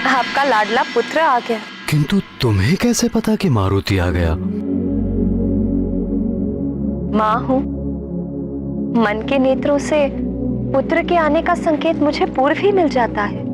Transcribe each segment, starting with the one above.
आपका लाडला पुत्र आ गया। किंतु तुम्हें कैसे पता कि मारुति आ गया? माँ हूँ। मन के नेत्रों से पुत्र के आने का संकेत मुझे पूर्व ही मिल जाता है।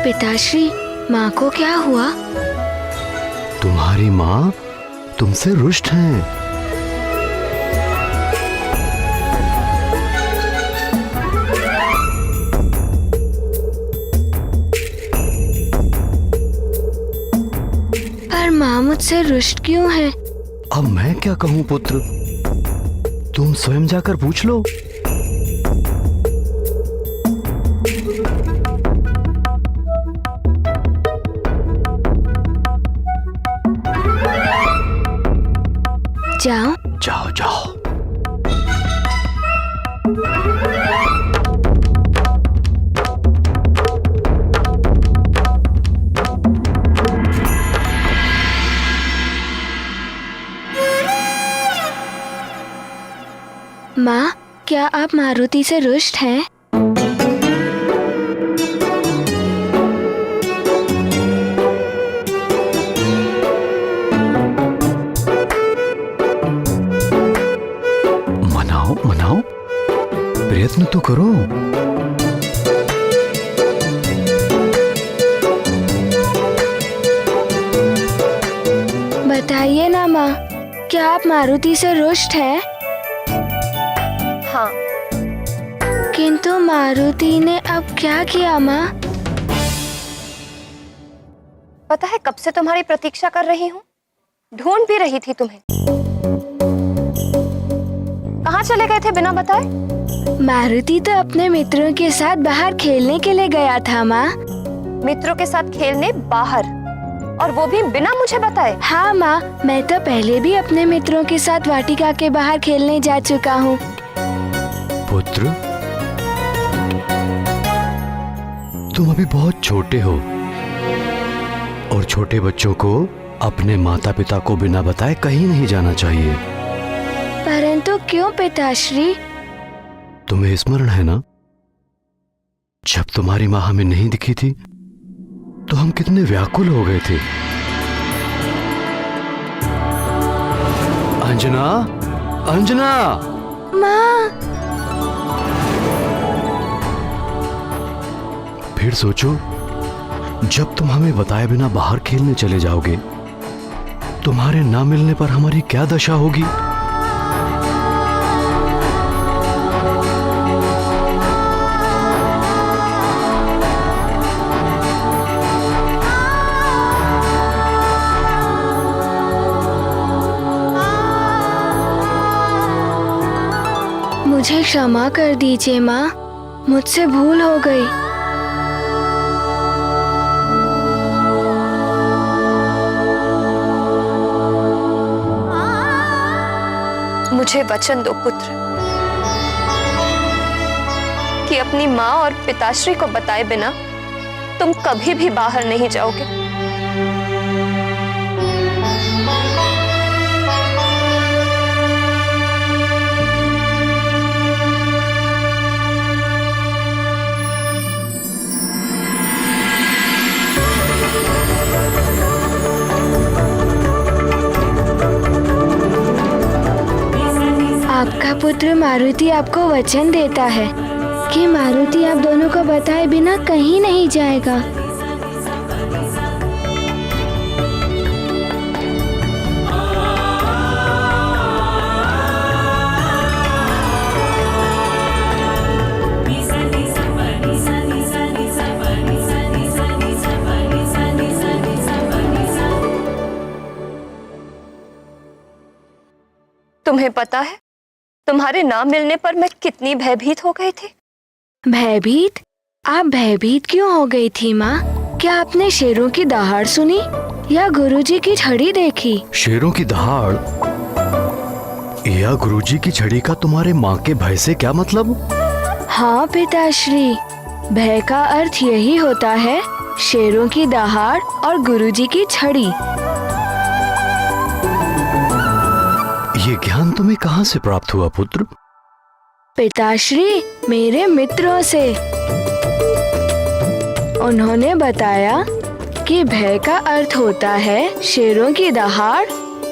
पिताश्री, माँ को क्या हुआ? तुम्हारी माँ तुमसे रुष्ट हैं। पर माँ मुझसे रुष्ट क्यों है? अब मैं क्या कहूँ पुत्र, तुम स्वयं जाकर पूछ लो। जाओ जाओ जाओ। माँ, क्या आप मारुति से रुष्ट हैं? मनाओ मनाओ, प्रयत्न तो करो। बताइए ना माँ, क्या आप मारुति से रुष्ट हैं? हाँ। किंतु मारुति ने अब क्या किया माँ? पता है, कब से तुम्हारी प्रतीक्षा कर रही हूँ, ढूंढ भी रही थी तुम्हें। कहाँ चले गए थे बिना बताए? मारुति तो अपने मित्रों के साथ बाहर खेलने के लिए गया था माँ। मित्रों के साथ खेलने बाहर, और वो भी बिना मुझे बताए? हाँ माँ, मैं तो पहले भी अपने मित्रों के साथ वाटिका के बाहर खेलने जा चुका हूँ। पुत्र, तुम अभी बहुत छोटे हो, और छोटे बच्चों को अपने माता पिता को बिना बताए कहीं नहीं जाना चाहिए। परंतु क्यों पिताश्री? तुम्हें स्मरण है ना, जब तुम्हारी माँ हमें नहीं दिखी थी तो हम कितने व्याकुल हो गए थे। अंजना, अंजना! माँ! फिर सोचो, जब तुम हमें बताए बिना बाहर खेलने चले जाओगे, तुम्हारे ना मिलने पर हमारी क्या दशा होगी। मुझे क्षमा कर दीजिए माँ, मुझसे भूल हो गई। मुझे वचन दो पुत्र, कि अपनी माँ और पिताश्री को बताए बिना तुम कभी भी बाहर नहीं जाओगे। आपका पुत्र मारुति आपको वचन देता है कि मारुति आप दोनों को बताए बिना कहीं नहीं जाएगा। तुम्हें पता है तुम्हारे ना मिलने पर मैं कितनी भयभीत हो गई थी। भयभीत? आप भयभीत क्यों हो गई थी माँ? क्या आपने शेरों की दहाड़ सुनी या गुरुजी की छड़ी देखी? शेरों की दहाड़ या गुरुजी की छड़ी का तुम्हारे माँ के भय से क्या मतलब? हाँ पिताश्री, भय का अर्थ यही होता है, शेरों की दहाड़ और गुरुजी की छड़ी। ये ज्ञान तुम्हें कहाँ से प्राप्त हुआ पुत्र? पिताश्री, मेरे मित्रों से। उन्होंने बताया कि भय का अर्थ होता है शेरों की दहाड़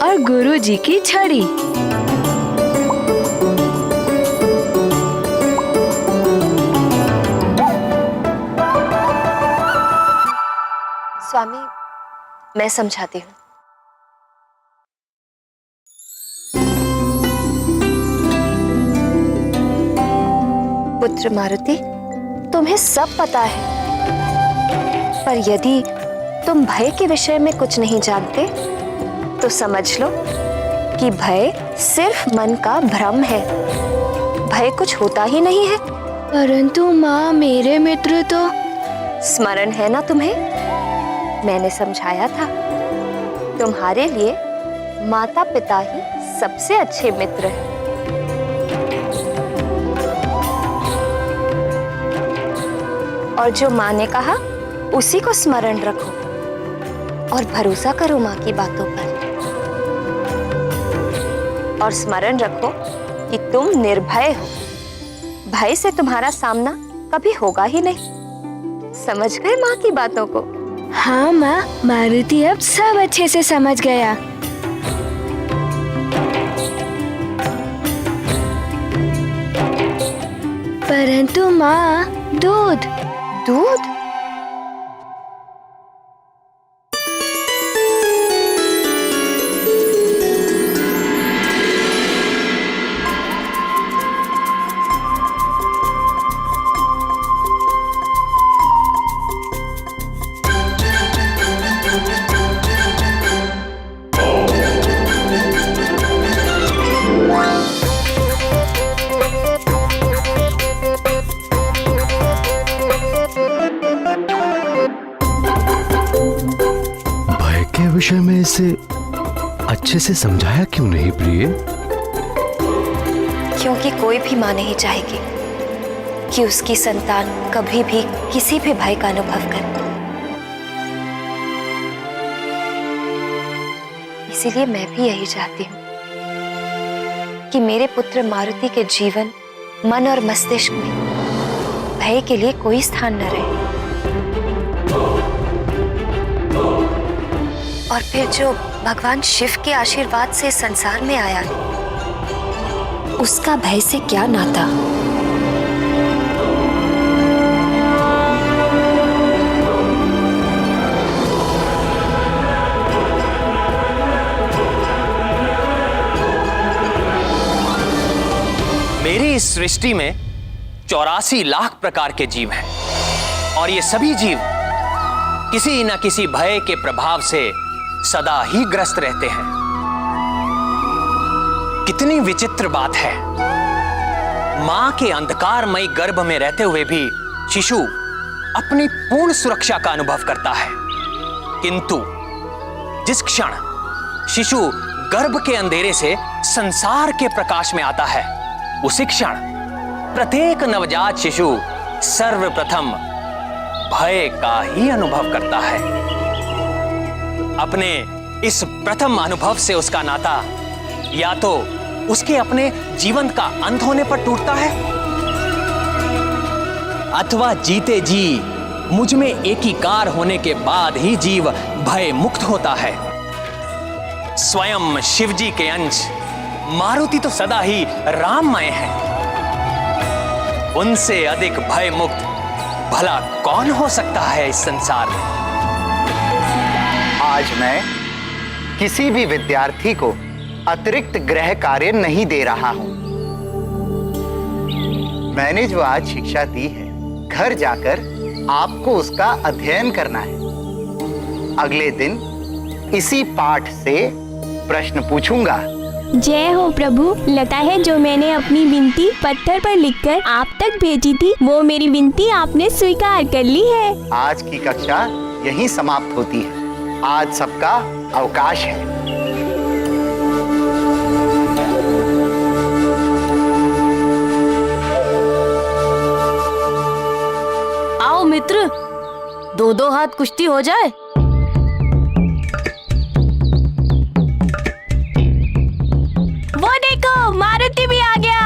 और गुरुजी की छड़ी। स्वामी, मैं समझाती हूँ। पुत्र मारुति, तुम्हें सब पता है, पर यदि तुम भय के विषय में कुछ नहीं जानते तो समझ लो कि भय सिर्फ मन का भ्रम है। भय कुछ होता ही नहीं है। परंतु माँ, मेरे मित्र तो। स्मरण है ना तुम्हें? मैंने समझाया था, तुम्हारे लिए माता पिता ही सबसे अच्छे मित्र हैं। और जो माँ ने कहा उसी को स्मरण रखो और भरोसा करो माँ की बातों पर। और स्मरण रखो कि तुम निर्भय हो, भय से तुम्हारा सामना कभी होगा ही नहीं। समझ गए माँ की बातों को? हाँ माँ, मारुति अब सब अच्छे से समझ गया। परंतु माँ, दूध। दूध? विषय में इसे अच्छे से समझाया क्यों नहीं प्रिय? क्योंकि कोई भी माँ नहीं चाहेगी कि उसकी संतान कभी भी किसी भी भय का अनुभव करे। इसीलिए मैं भी यही चाहती हूँ कि मेरे पुत्र मारुति के जीवन, मन और मस्तिष्क में भय के लिए कोई स्थान न रहे। और फिर जो भगवान शिव के आशीर्वाद से संसार में आया है, उसका भय से क्या नाता? मेरी इस सृष्टि में 84 लाख प्रकार के जीव हैं और ये सभी जीव किसी न किसी भय के प्रभाव से सदा ही ग्रस्त रहते हैं। कितनी विचित्र बात है, मां के अंधकारमयी गर्भ में रहते हुए भी शिशु अपनी पूर्ण सुरक्षा का अनुभव करता है, किंतु जिस क्षण शिशु गर्भ के अंधेरे से संसार के प्रकाश में आता है, उसी क्षण प्रत्येक नवजात शिशु सर्वप्रथम भय का ही अनुभव करता है। अपने इस प्रथम अनुभव से उसका नाता या तो उसके अपने जीवन का अंत होने पर टूटता है, अथवा जीते जी मुझ में एकीकार होने के बाद ही जीव भय मुक्त होता है। स्वयं शिवजी के अंश मारुति तो सदा ही राममय है। उनसे अधिक भय मुक्त भला कौन हो सकता है इस संसार में? आज मैं किसी भी विद्यार्थी को अतिरिक्त गृह कार्य नहीं दे रहा हूं। मैंने जो आज शिक्षा दी है, घर जाकर आपको उसका अध्ययन करना है। अगले दिन इसी पाठ से प्रश्न पूछूंगा जय हो प्रभु। लगता है जो मैंने अपनी विनती पत्थर पर लिखकर आप तक भेजी थी, वो मेरी विनती आपने स्वीकार कर ली है। आज की कक्षा यहीं समाप्त होती है। आज सबका अवकाश है। आओ मित्र, दो दो हाथ कुश्ती हो जाए। वो देखो, मारुति भी आ गया।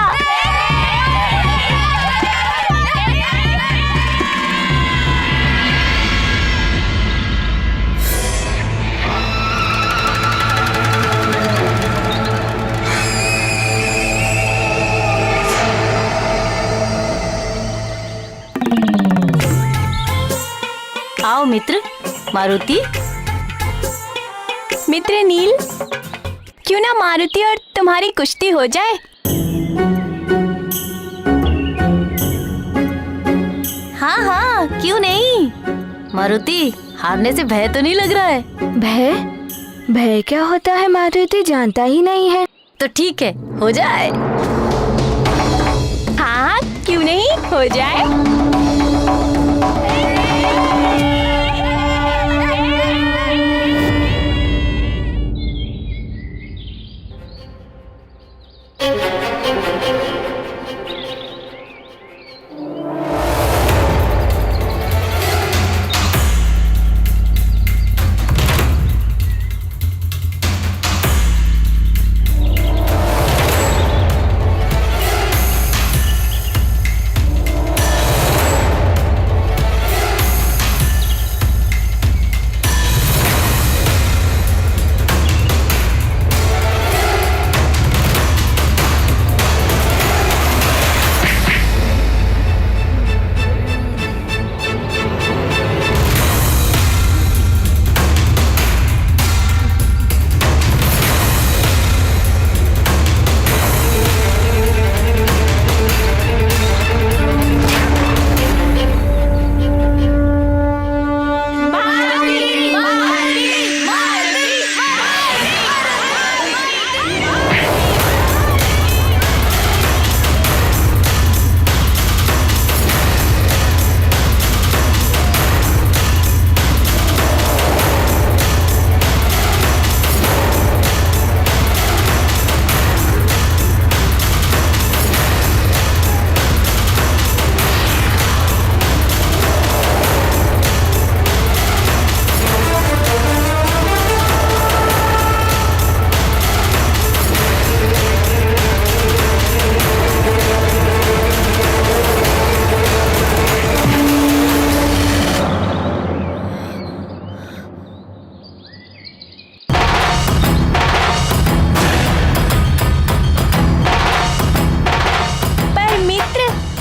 आओ मित्र, मारुति। मित्र नील, क्यों ना मारुति और तुम्हारी कुश्ती हो जाए। हाँ हाँ, क्यों नहीं। मारुति, हारने से भय तो नहीं लग रहा है? भय? भय क्या होता है मारुति जानता ही नहीं है। तो ठीक है, हो जाए। हाँ, क्यों नहीं, हो जाए।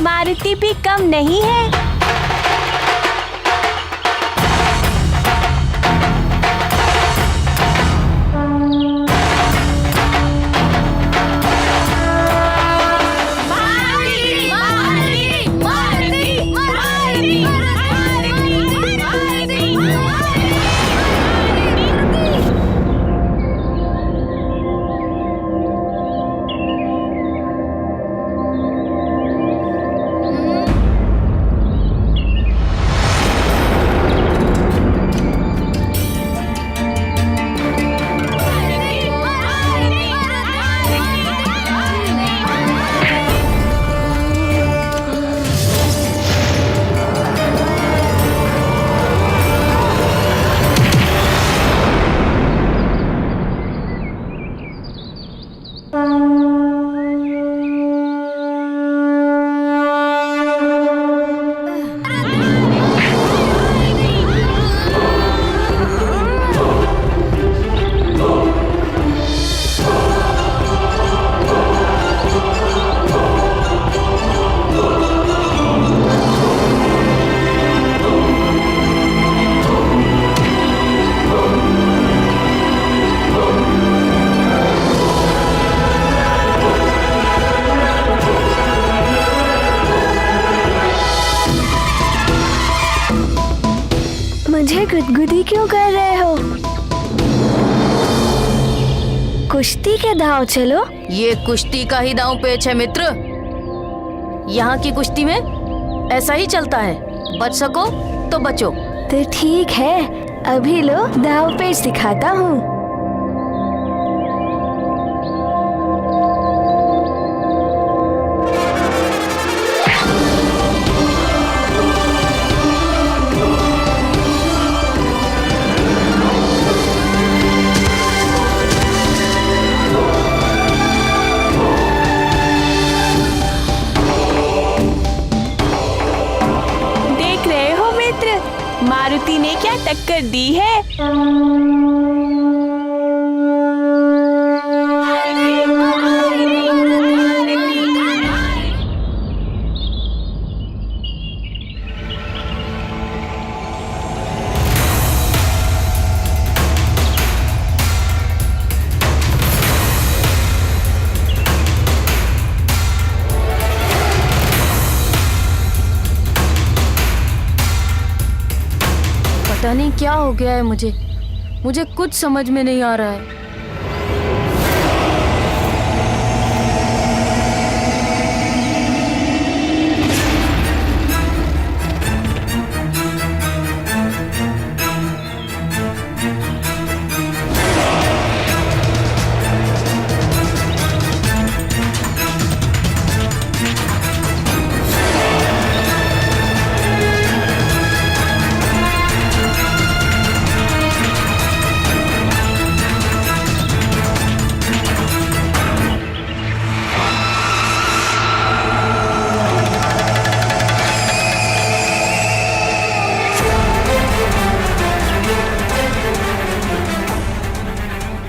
मारुति भी कम नहीं है। मुझे गुदगुदी क्यों कर रहे हो? कुश्ती के दांव चलो। ये कुश्ती का ही दांव पेच है मित्र। यहाँ की कुश्ती में ऐसा ही चलता है, बच सको तो बचो। तो ठीक है, अभी लो दांव पेच दिखाता हूँ। मारुति ने क्या टक्कर दी है। पता नहीं क्या हो गया है मुझे कुछ समझ में नहीं आ रहा है।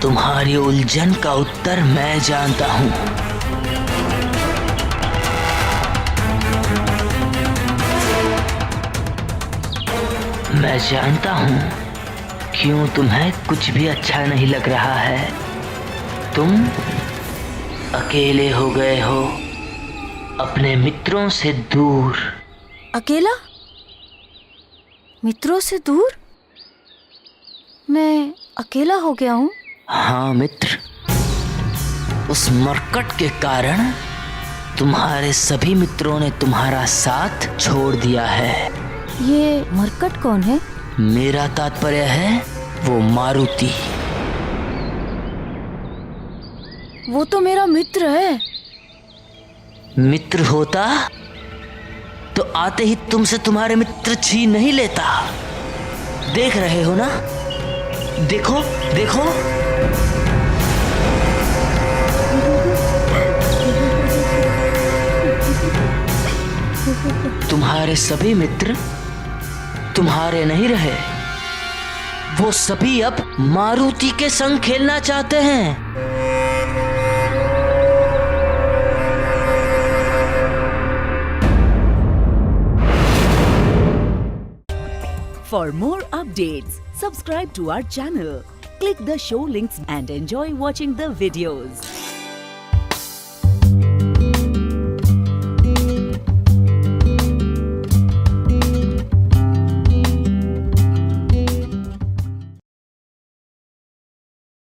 तुम्हारी उलझन का उत्तर मैं जानता हूं। मैं जानता हूं क्यों तुम्हें कुछ भी अच्छा नहीं लग रहा है। तुम अकेले हो गए हो, अपने मित्रों से दूर। अकेला? मित्रों से दूर? मैं अकेला हो गया हूँ? हाँ मित्र, उस मरकट के कारण तुम्हारे सभी मित्रों ने तुम्हारा साथ छोड़ दिया है। ये मरकट कौन है? मेरा तात्पर्य है वो मारुति। वो तो मेरा मित्र है। मित्र होता तो आते ही तुमसे तुम्हारे मित्र छीन नहीं लेता। देख रहे हो ना, देखो देखो। तुम्हारे सभी मित्र तुम्हारे नहीं रहे, वो सभी अब मारुति के संग खेलना चाहते हैं। For more updates, subscribe to our channel, click the show links and enjoy watching the videos.